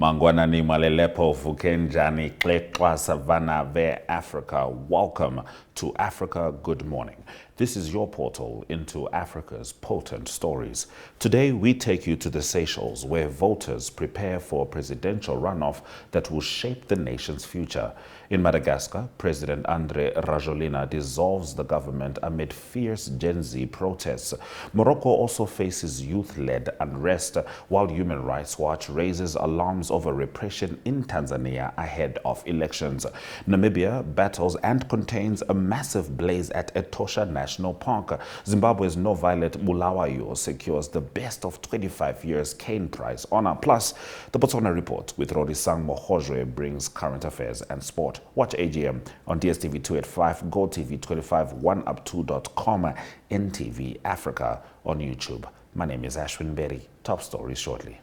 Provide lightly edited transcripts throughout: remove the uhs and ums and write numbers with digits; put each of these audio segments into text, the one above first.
Mangwanani Malelepo Fukenjani Klekwa Savannah Ve Africa. Welcome to Africa Good Morning. This is your portal into Africa's potent stories. Today we take you to the Seychelles, where voters prepare for a presidential runoff that will shape the nation's future. In Madagascar, President Andry Rajoelina dissolves the government amid fierce Gen Z protests. Morocco also faces youth-led unrest, while Human Rights Watch raises alarms over repression in Tanzania ahead of elections. Namibia battles and contains a massive blaze at Etosha National Park. Zimbabwe's no-violent Bulawayo secures the best of 25 years Kane Prize honor. Plus, the Botswana Report with Rorisang Mohojwe brings current affairs and sport. Watch AGM on DSTV 285, GoTV 25, 1up2.com, NTV Africa on YouTube. My name is Ashwin Berry. Top stories shortly.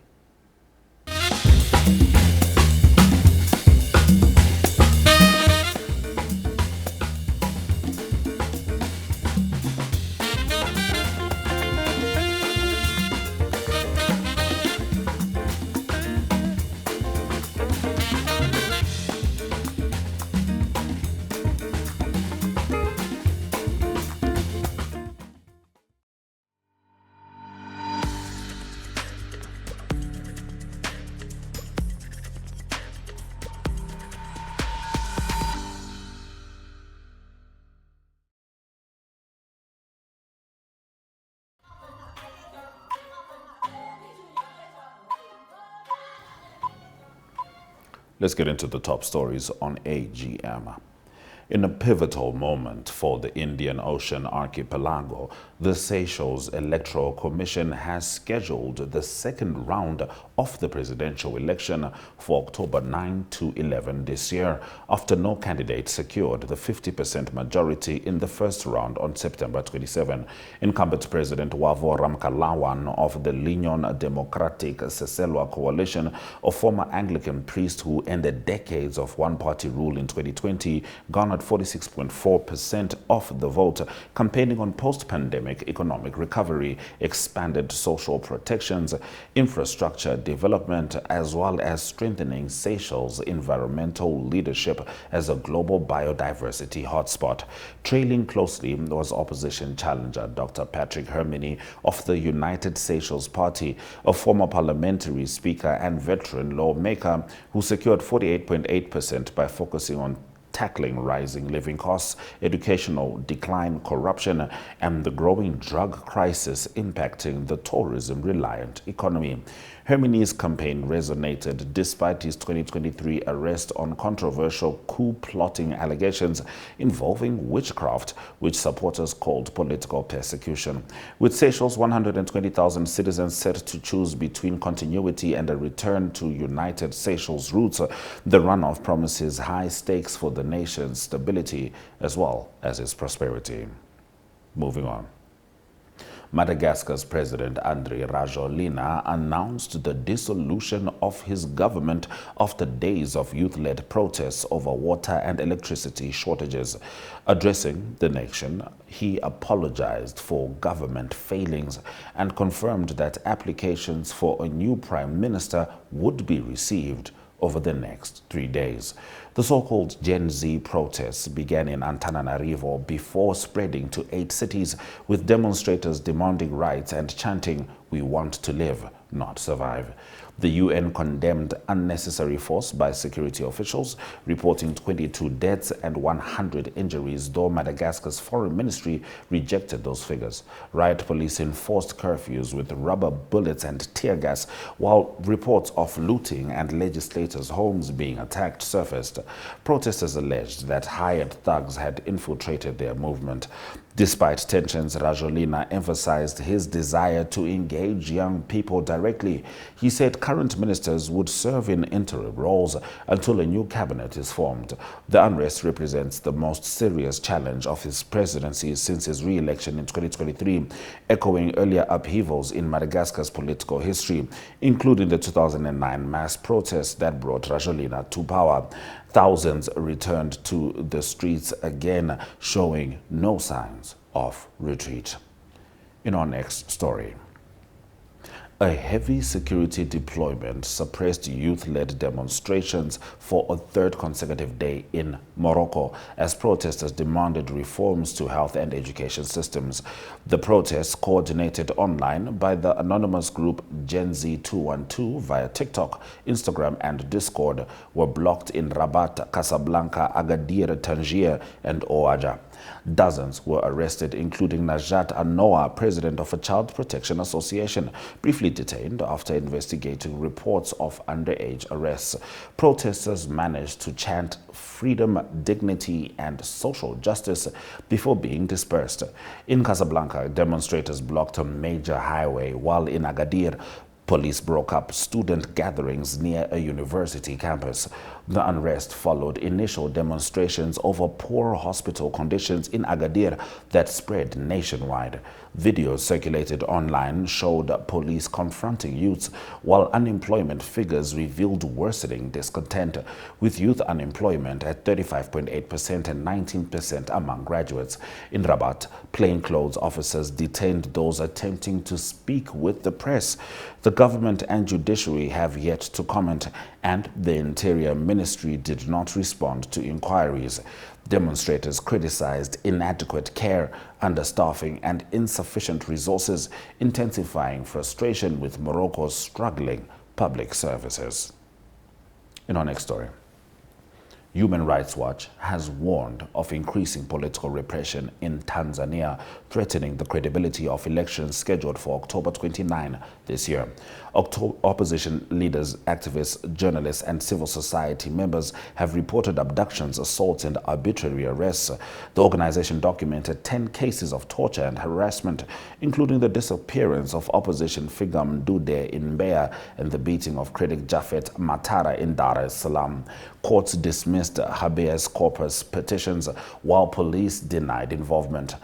Let's get into the top stories on AGM. In a pivotal moment for the Indian Ocean archipelago, the Seychelles Electoral Commission has scheduled the second round of the presidential election for October 9 to 11 this year, after no candidate secured the 50% majority in the first round on September 27. Incumbent President Wavo Ramkalawan of the L'Union Democratique Seselwa coalition, a former Anglican priest who ended decades of one-party rule in 2020, garnered 46.4% of the vote, campaigning on post-pandemic economic recovery, expanded social protections, infrastructure development, as well as strengthening Seychelles' environmental leadership as a global biodiversity hotspot. Trailing closely was opposition challenger Dr. Patrick Herminy of the United Seychelles Party, a former parliamentary speaker and veteran lawmaker who secured 48.8% by focusing on tackling rising living costs, educational decline, corruption, and the growing drug crisis impacting the tourism-reliant economy. Herminy's campaign resonated despite his 2023 arrest on controversial coup plotting allegations involving witchcraft, which supporters called political persecution. With Seychelles' 120,000 citizens set to choose between continuity and a return to united Seychelles roots, the runoff promises high stakes for the nation's stability as well as its prosperity. Moving on. Madagascar's President Andry Rajoelina announced the dissolution of his government after days of youth-led protests over water and electricity shortages. Addressing the nation, he apologized for government failings and confirmed that applications for a new prime minister would be received over the next 3 days. The so-called Gen Z protests began in Antananarivo before spreading to 8 cities, with demonstrators demanding rights and chanting, "We want to live, not survive." The UN condemned unnecessary force by security officials, reporting 22 deaths and 100 injuries, though Madagascar's foreign ministry rejected those figures. Riot police enforced curfews with rubber bullets and tear gas, while reports of looting and legislators' homes being attacked surfaced. Protesters alleged that hired thugs had infiltrated their movement. Despite tensions, Rajoelina emphasized his desire to engage young people directly. He said current ministers would serve in interim roles until a new cabinet is formed. The unrest represents the most serious challenge of his presidency since his re-election in 2023, echoing earlier upheavals in Madagascar's political history, including the 2009 mass protests that brought Rajoelina to power. Thousands returned to the streets again, showing no signs of retreat. In our next story, A heavy security deployment suppressed youth-led demonstrations for a third consecutive day in Morocco as protesters demanded reforms to health and education systems. The protests, coordinated online by the anonymous group Gen Z 212 via TikTok, Instagram, and Discord, were blocked in Rabat, Casablanca, Agadir, Tangier, and Ouaja. Dozens were arrested, including Najat Anoa, president of a child protection association, briefly detained after investigating reports of underage arrests. Protesters managed to chant freedom, dignity, and social justice before being dispersed. In Casablanca, demonstrators blocked a major highway, while in Agadir, police broke up student gatherings near a university campus. The unrest followed initial demonstrations over poor hospital conditions in Agadir that spread nationwide. Videos circulated online showed police confronting youths, while unemployment figures revealed worsening discontent, with youth unemployment at 35.8% and 19% among graduates. In Rabat, plainclothes officers detained those attempting to speak with the press. The government and judiciary have yet to comment, and the Interior Ministry did not respond to inquiries. Demonstrators criticized inadequate care, understaffing, and insufficient resources, intensifying frustration with Morocco's struggling public services. In our next story, Human Rights Watch has warned of increasing political repression in Tanzania, threatening the credibility of elections scheduled for October 29 this year. Opposition leaders, activists, journalists, and civil society members have reported abductions, assaults, and arbitrary arrests. The organization documented 10 cases of torture and harassment, including the disappearance of opposition figure Mdude in Mbeya and the beating of critic Jafet Matara in Dar es Salaam. Courts dismissed habeas corpus petitions, while police denied involvement.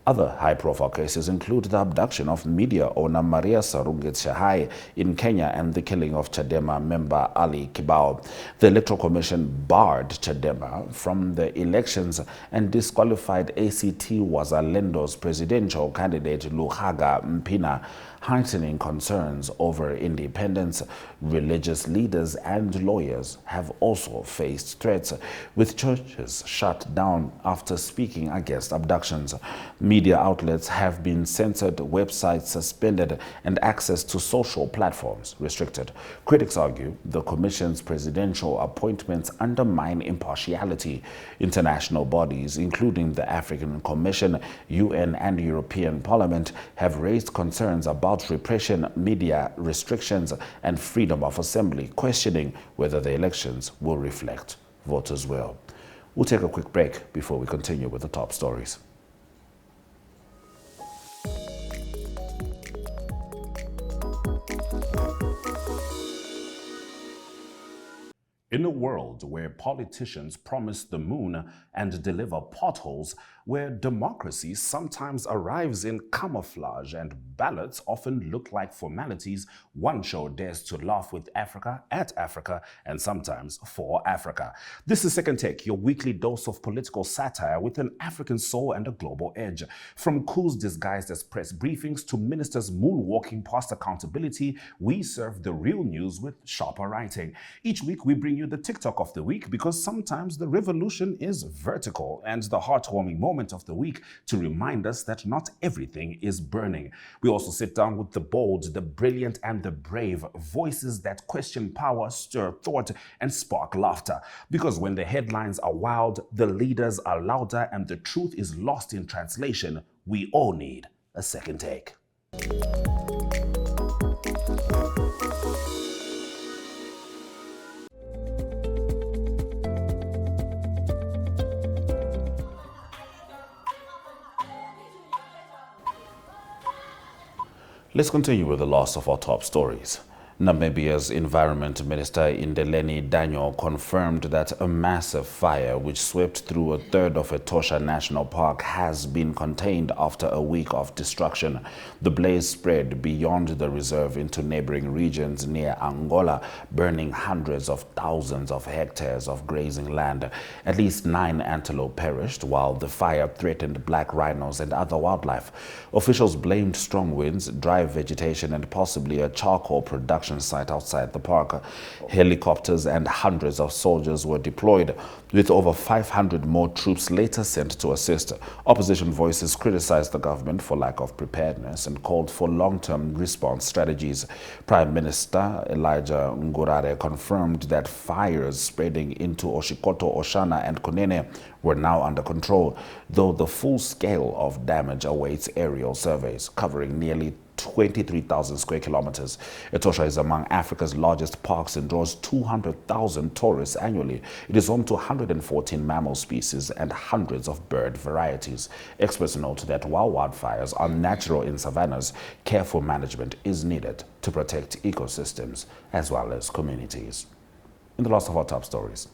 Other high-profile cases include the abduction of media owner Maria Sarungi Chahai in Kenya and the killing of Chadema member Ali Kibao. The Electoral Commission barred Chadema from the elections and disqualified ACT Wazalendo's presidential candidate Luhaga Mpina, heightening concerns over independence. Religious leaders and lawyers have also faced threats, with churches shut down after speaking against abductions. Media outlets have been censored, websites suspended, and access to social platforms restricted. Critics argue the Commission's presidential appointments undermine impartiality. International bodies, including the African Commission, UN, and European Parliament, have raised concerns about repression, media restrictions, and freedom of assembly, questioning whether the elections will reflect voters' will. We'll take a quick break before we continue with the top stories. In a world where politicians promise the moon and deliver potholes, where democracy sometimes arrives in camouflage and ballots often look like formalities, one show dares to laugh with Africa, at Africa, and sometimes for Africa. This is Second Take, your weekly dose of political satire with an African soul and a global edge. From coups disguised as press briefings to ministers moonwalking past accountability, we serve the real news with sharper writing. Each week we bring you the TikTok of the week, because sometimes the revolution is vertical, and the heartwarming moment of the week to remind us that not everything is burning. We also sit down with the bold, the brilliant, and the brave, voices that question power, stir thought, and spark laughter. Because when the headlines are wild, the leaders are louder, and the truth is lost in translation, we all need a second take. Let's continue with the last of our top stories. Namibia's Environment Minister Indeleni Daniel confirmed that a massive fire which swept through a third of Etosha National Park has been contained after a week of destruction. The blaze spread beyond the reserve into neighboring regions near Angola, burning hundreds of thousands of hectares of grazing land. At least 9 antelope perished, while the fire threatened black rhinos and other wildlife. Officials blamed strong winds, dry vegetation, and possibly a charcoal production site outside the park. Helicopters and hundreds of soldiers were deployed, with over 500 more troops later sent to assist. Opposition voices criticized the government for lack of preparedness and called for long-term response strategies. Prime Minister Elijah Ngurare confirmed that fires spreading into Oshikoto, Oshana, and Kunene were now under control, though the full scale of damage awaits aerial surveys covering nearly 23,000 square kilometers. Etosha is among Africa's largest parks and draws 200,000 tourists annually. It is home to 114 mammal species and hundreds of bird varieties. Experts note that while wildfires are natural in savannas, careful management is needed to protect ecosystems as well as communities. In the last of our top stories,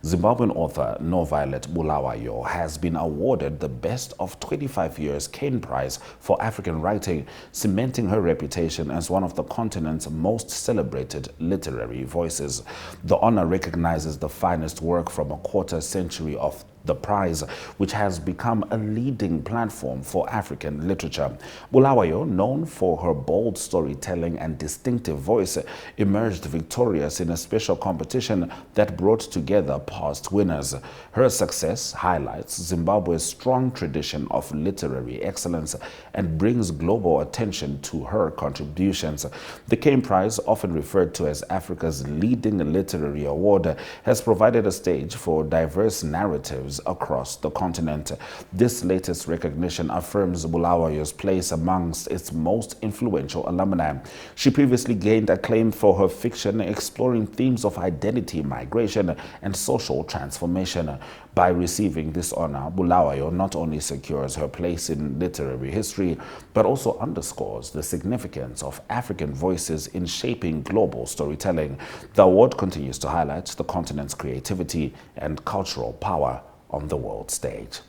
Zimbabwean author Violet Bulawayo has been awarded the Best of 25 Years Kane Prize for African Writing, cementing her reputation as one of the continent's most celebrated literary voices. The honor recognizes the finest work from a quarter century of the prize, which has become a leading platform for African literature. Bulawayo, known for her bold storytelling and distinctive voice, emerged victorious in a special competition that brought together past winners. Her success highlights Zimbabwe's strong tradition of literary excellence and brings global attention to her contributions. The Kane Prize, often referred to as Africa's leading literary award, has provided a stage for diverse narratives across the continent. This latest recognition affirms Bulawayo's place amongst its most influential alumni. She previously gained acclaim for her fiction exploring themes of identity, migration, and social transformation. By receiving this honor, Bulawayo not only secures her place in literary history, but also underscores the significance of African voices in shaping global storytelling. The award continues to highlight the continent's creativity and cultural power on the world stage.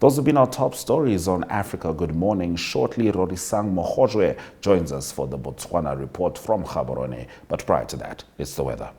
Those have been our top stories on Africa Good Morning. Shortly, Rorisang Mohojwe joins us for the Botswana report from Gaborone. But prior to that, it's the weather.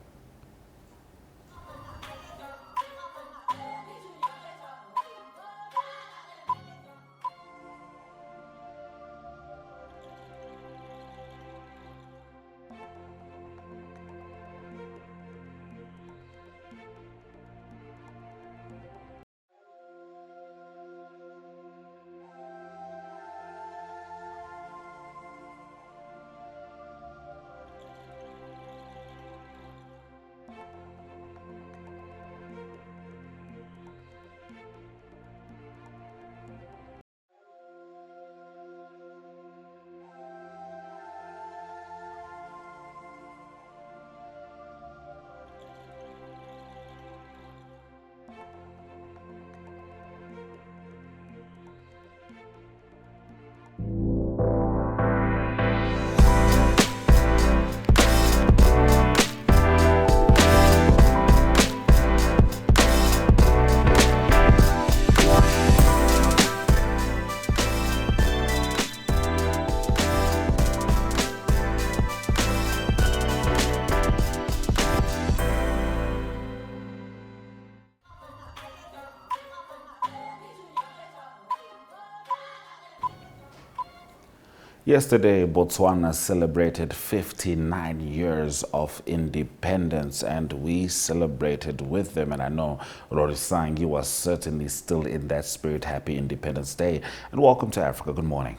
Yesterday, Botswana celebrated 59 years of independence, and we celebrated with them. And I know Rorisang, you are certainly still in that spirit. Happy Independence Day, and welcome to Africa. Good morning.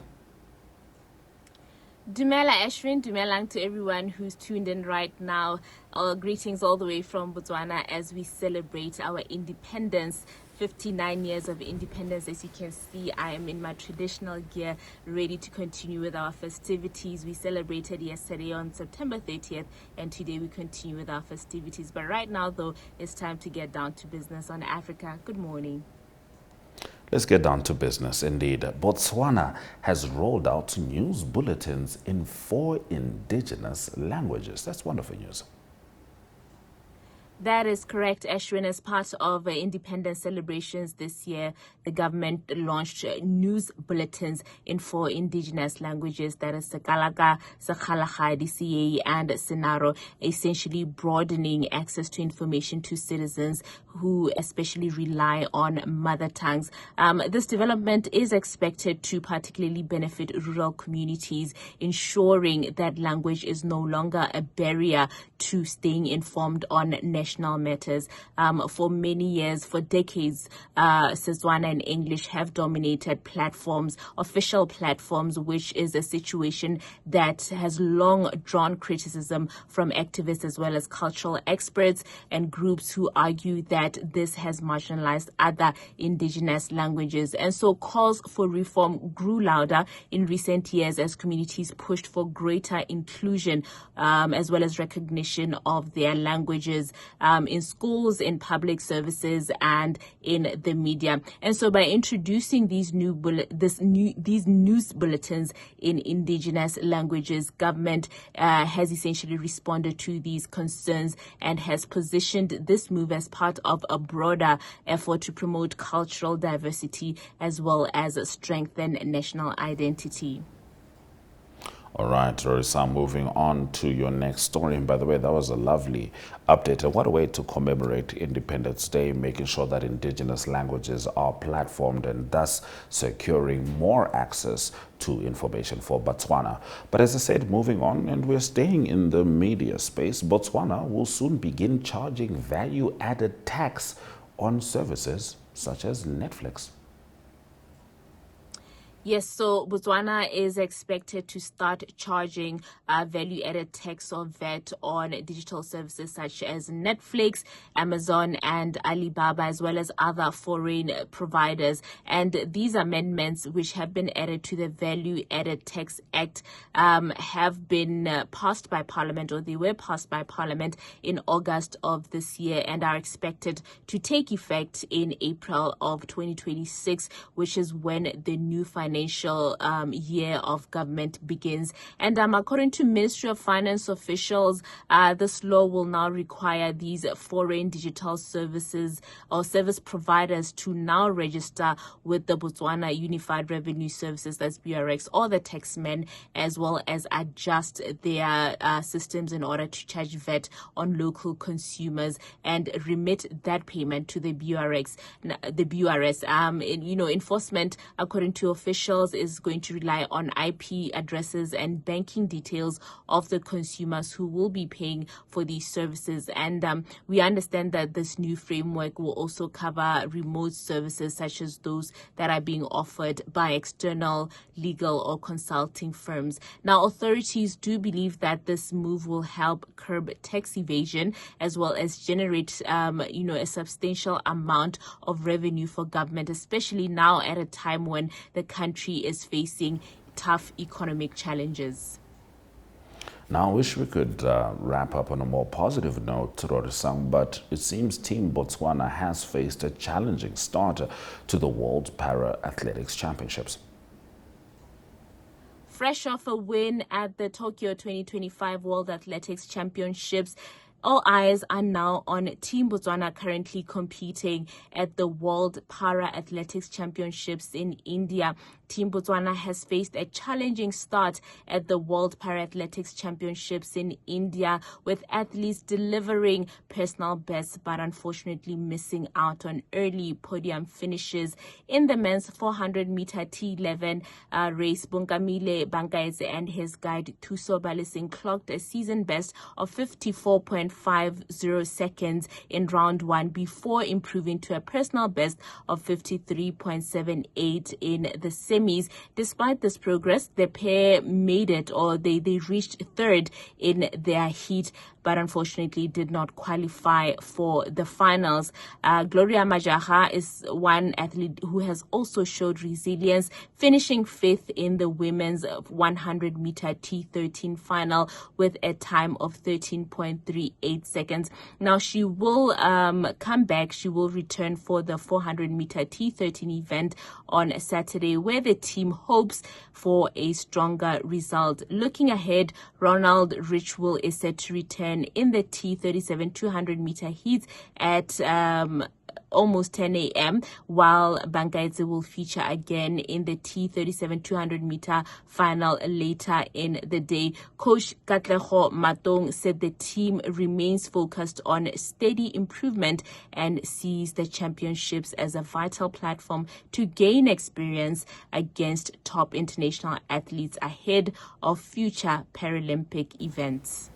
Dumela Ashwin, Dumelang to everyone who's tuned in right now. Our greetings all the way from Botswana as we celebrate our independence. 59 years of independence. As you can see, I am in my traditional gear, ready to continue with our festivities. We celebrated yesterday on September 30th, and today we continue with our festivities. But right now, though, it's time to get down to business on Africa. Good morning. Let's get down to business. Indeed, Botswana has rolled out news bulletins in 4 indigenous languages. That's wonderful news. That is correct, Ashwin. As part of independence celebrations this year, the government launched news bulletins in 4 indigenous languages, that is Sekalaga, Sekgalaga, DCA, and Senaro, essentially broadening access to information to citizens who especially rely on mother tongues. This development is expected to particularly benefit rural communities, ensuring that language is no longer a barrier to staying informed on national matters. For many years, for decades, Setswana and English have dominated platforms, official platforms, which is a situation that has long drawn criticism from activists as well as cultural experts and groups who argue that this has marginalized other indigenous languages. And so calls for reform grew louder in recent years as communities pushed for greater inclusion as well as recognition of their languages in schools, in public services, and in the media. And so by introducing these news bulletins in indigenous languages, government has essentially responded to these concerns and has positioned this move as part of a broader effort to promote cultural diversity as well as strengthen national identity. All right, Rorisa, moving on to your next story. And by the way, that was a lovely update. And what a way to commemorate Independence Day, making sure that indigenous languages are platformed and thus securing more access to information for Botswana. But as I said, moving on, and we're staying in the media space, Botswana will soon begin charging value-added tax on services such as Netflix. Yes, so Botswana is expected to start charging value-added tax or VAT on digital services such as Netflix, Amazon, and Alibaba, as well as other foreign providers. And these amendments, which have been added to the Value-Added Tax Act, have been passed by Parliament, or they were passed by Parliament in August of this year, and are expected to take effect in April of 2026, which is when the new financial year of government begins. And according to Ministry of Finance officials, this law will now require these foreign digital services or service providers to now register with the Botswana Unified Revenue Services, that's BRX, or the taxmen, as well as adjust their systems in order to charge VAT on local consumers and remit that payment to the BRX. The BRS, enforcement, according to officials, is going to rely on IP addresses and banking details of the consumers who will be paying for these services. And we understand that this new framework will also cover remote services such as those that are being offered by external legal or consulting firms. Now, authorities do believe that this move will help curb tax evasion as well as generate, a substantial amount of revenue for government, especially now at a time when the country is facing tough economic challenges. Now, I wish we could wrap up on a more positive note, Rorisang, but it seems Team Botswana has faced a challenging start to the World Para Athletics Championships. Fresh off a win at the Tokyo 2025 World Athletics Championships, all eyes are now on Team Botswana, currently competing at the World Para Athletics Championships in India. Team Botswana has faced a challenging start at the World Para Athletics Championships in India, with athletes delivering personal bests but unfortunately missing out on early podium finishes. In the men's 400-meter T11 race, Bunkamile Bankaise and his guide Thuso Balising clocked a season best of 54.50 seconds in round 1 before improving to a personal best of 53.78 in the semis. Despite this progress, the pair made it, or they reached third in their heat. but unfortunately did not qualify for the finals. Gloria Majaha is one athlete who has also showed resilience, finishing fifth in the women's 100-meter T13 final with a time of 13.38 seconds. Now she will come back. She will return for the 400-meter T13 event on Saturday, where the team hopes for a stronger result. Looking ahead, Ronald Richwell is set to return in the T37 200-meter heats at almost 10 a.m., while Bangaitse will feature again in the T37 200-meter final later in the day. Coach Katlego Matong said the team remains focused on steady improvement and sees the championships as a vital platform to gain experience against top international athletes ahead of future Paralympic events.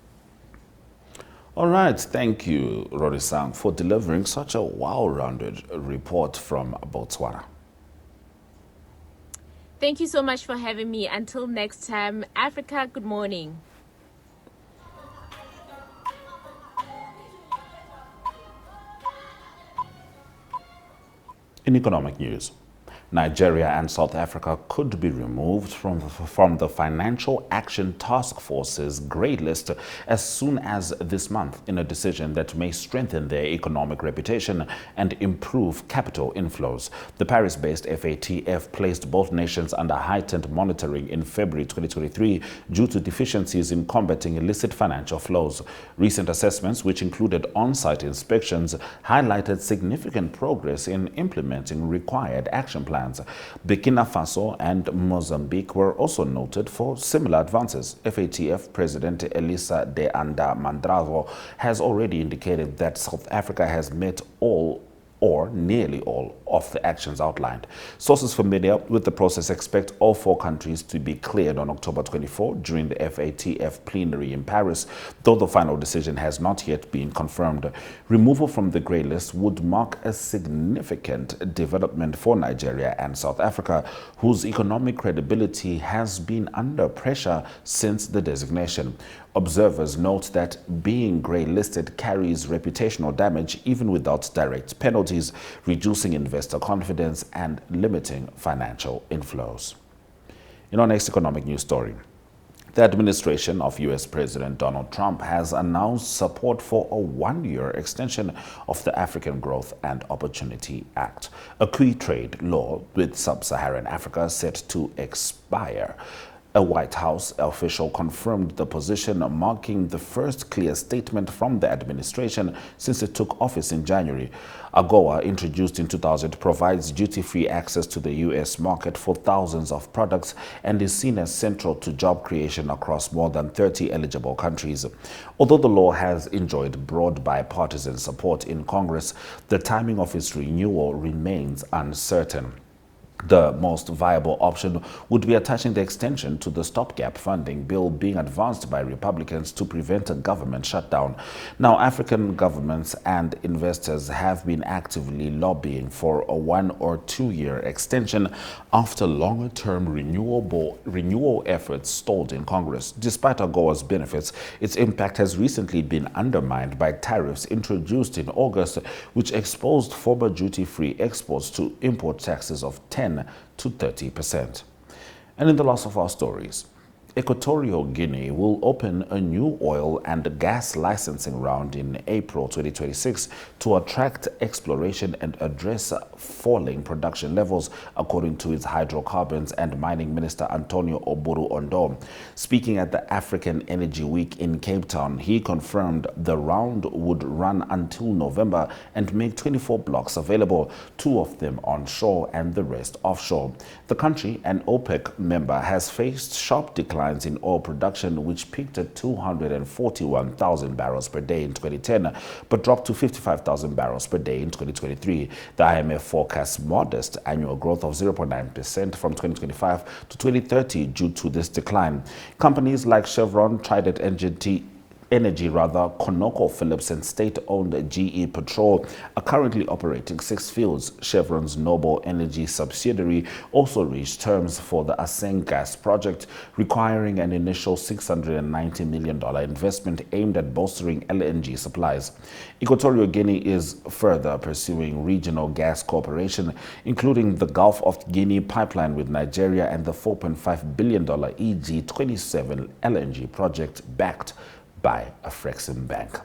All right, thank you, Rorisang, for delivering such a well-rounded report from Botswana. Thank you so much for having me. Until next time, Africa, good morning. In economic news, Nigeria and South Africa could be removed from the Financial Action Task Force's grey list as soon as this month, in a decision that may strengthen their economic reputation and improve capital inflows. The Paris-based FATF placed both nations under heightened monitoring in February 2023 due to deficiencies in combating illicit financial flows. Recent assessments, which included on-site inspections, highlighted significant progress in implementing required action plans. Burkina Faso and Mozambique were also noted for similar advances. FATF President Elisa de Anda Mandrazo has already indicated that South Africa has met all or nearly all of the actions outlined. Sources familiar with the process expect all four countries to be cleared on October 24 during the FATF plenary in Paris, though the final decision has not yet been confirmed. Removal from the grey list would mark a significant development for Nigeria and South Africa, whose economic credibility has been under pressure since the designation. Observers note that being grey-listed carries reputational damage even without direct penalties, reducing investor confidence and limiting financial inflows. In our next economic news story, the administration of U.S. President Donald Trump has announced support for a one-year extension of the African Growth and Opportunity Act, a key trade law with sub-Saharan Africa set to expire. A White House official confirmed the position, marking the first clear statement from the administration since it took office in January. AGOA, introduced in 2000, provides duty-free access to the U.S. market for thousands of products and is seen as central to job creation across more than 30 eligible countries. Although the law has enjoyed broad bipartisan support in Congress, the timing of its renewal remains uncertain. The most viable option would be attaching the extension to the stopgap funding bill being advanced by Republicans to prevent a government shutdown. Now, African governments and investors have been actively lobbying for a 1 or 2 year extension after longer-term renewal efforts stalled in Congress. Despite AGOA's benefits, its impact has recently been undermined by tariffs introduced in August, which exposed former duty-free exports to import taxes of 10 to 30%. And in the last of our stories, Equatorial Guinea will open a new oil and gas licensing round in April 2026 to attract exploration and address falling production levels, according to its hydrocarbons and mining minister Antonio Oburu Ondo. Speaking at the African Energy Week in Cape Town, he confirmed the round would run until November and make 24 blocks available, 2 of them onshore and the rest offshore. The country, an OPEC member, has faced sharp declines in oil production, which peaked at 241,000 barrels per day in 2010, but dropped to 55,000 barrels per day in 2023. The IMF forecasts modest annual growth of 0.9% from 2025 to 2030 due to this decline. Companies like Chevron, Trident Energy, ConocoPhillips and state-owned GE Petrol are currently operating 6 fields. Chevron's Noble Energy subsidiary also reached terms for the Aseng gas project, requiring an initial $690 million investment aimed at bolstering LNG supplies. Equatorial Guinea is further pursuing regional gas cooperation, including the Gulf of Guinea pipeline with Nigeria and the $4.5 billion EG-27 LNG project backed by a Frexim Bank.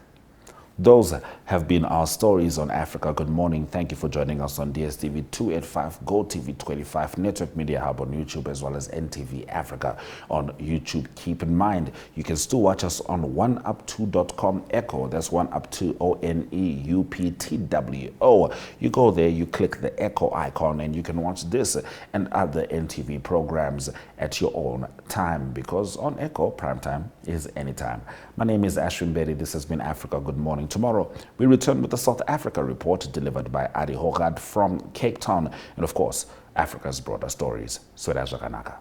Those have been our stories on Africa. Good morning. Thank you for joining us on DSTV 285, GoTV 25, Network Media Hub on YouTube, as well as NTV Africa on YouTube. Keep in mind, you can still watch us on oneup2.com Echo. That's OneUp2, ONEUPTWO. You go there, you click the Echo icon, and you can watch this and other NTV programs at your own time, because on Echo, prime time is anytime. My name is Ashwin Berry. This has been Africa Good Morning. Tomorrow, we return with the South Africa report delivered by Adi Hogad from Cape Town, and of course, Africa's broader stories. Sweda Jaganaka.